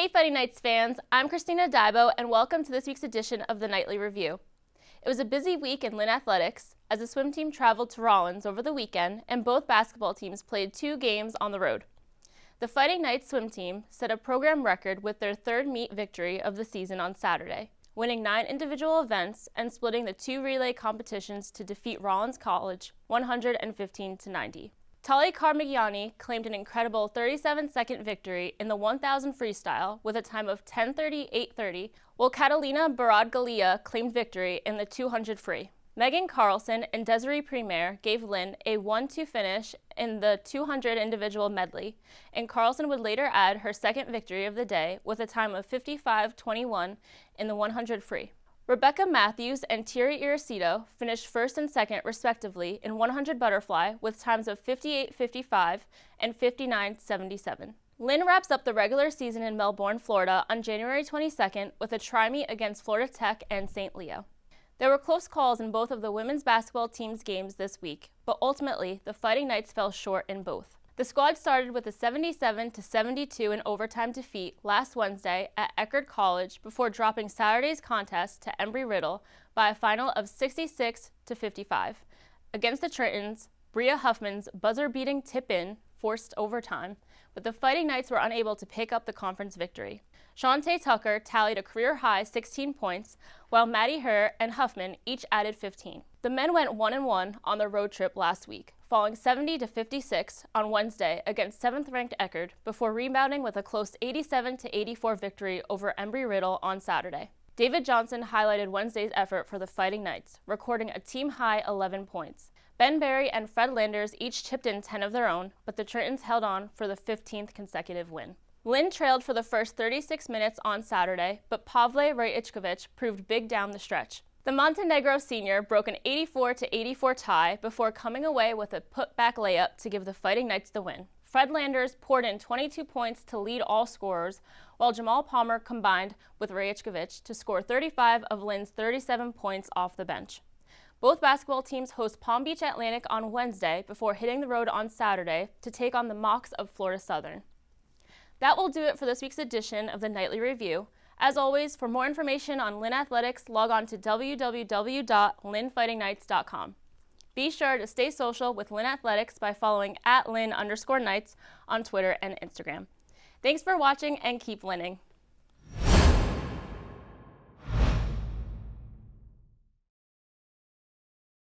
Hey Fighting Knights fans, I'm Christina Diabo and welcome to this week's edition of the Nightly Review. It was a busy week in Lynn athletics as the swim team traveled to Rollins over the weekend and both basketball teams played 2 games on the road. The Fighting Knights swim team set a program record with their 3rd meet victory of the season on Saturday, winning 9 individual events and splitting the 2 relay competitions to defeat Rollins College 115-90. Tali Carmignani claimed an incredible 37-second victory in the 1000 freestyle with a time of 10:30.830, while Catalina Baradgalia claimed victory in the 200 free. Megan Carlson and Desiree Premier gave Lynn a 1-2 finish in the 200 individual medley, and Carlson would later add her 2nd victory of the day with a time of 55:21 in the 100 free. Rebecca Matthews and Thierry Iracito finished 1st and 2nd respectively in 100 butterfly with times of 58:55 and 59:77. Lynn wraps up the regular season in Melbourne, Florida on January 22nd with a tri-meet against Florida Tech and St. Leo. There were close calls in both of the women's basketball team's games this week, but ultimately the Fighting Knights fell short in both. The squad started with a 77-72 in overtime defeat last Wednesday at Eckerd College before dropping Saturday's contest to Embry-Riddle by a final of 66-55. Against the Tritons, Bria Huffman's buzzer-beating tip-in forced overtime, but the Fighting Knights were unable to pick up the conference victory. Shantae Tucker tallied a career-high 16 points, while Maddie Herr and Huffman each added 15. The men went 1-1 on their road trip last week, falling 70-56 on Wednesday against 7th-ranked Eckerd before rebounding with a close 87-84 victory over Embry-Riddle on Saturday. David Johnson highlighted Wednesday's effort for the Fighting Knights, recording a team-high 11 points. Ben Berry and Fred Landers each chipped in 10 of their own, but the Tritons held on for the 15th consecutive win. Lynn trailed for the first 36 minutes on Saturday, but Pavle Rajičković proved big down the stretch. The Montenegro senior broke an 84-84 tie before coming away with a putback layup to give the Fighting Knights the win. Fred Landers poured in 22 points to lead all scorers, while Jamal Palmer combined with Rajičković to score 35 of Lynn's 37 points off the bench. Both basketball teams host Palm Beach Atlantic on Wednesday before hitting the road on Saturday to take on the Mocs of Florida Southern. That will do it for this week's edition of the Nightly Review. As always, for more information on Lynn Athletics, log on to www.lynnfightingknights.com. Be sure to stay social with Lynn Athletics by following @Lynn_Knights on Twitter and Instagram. Thanks for watching and keep Lynning.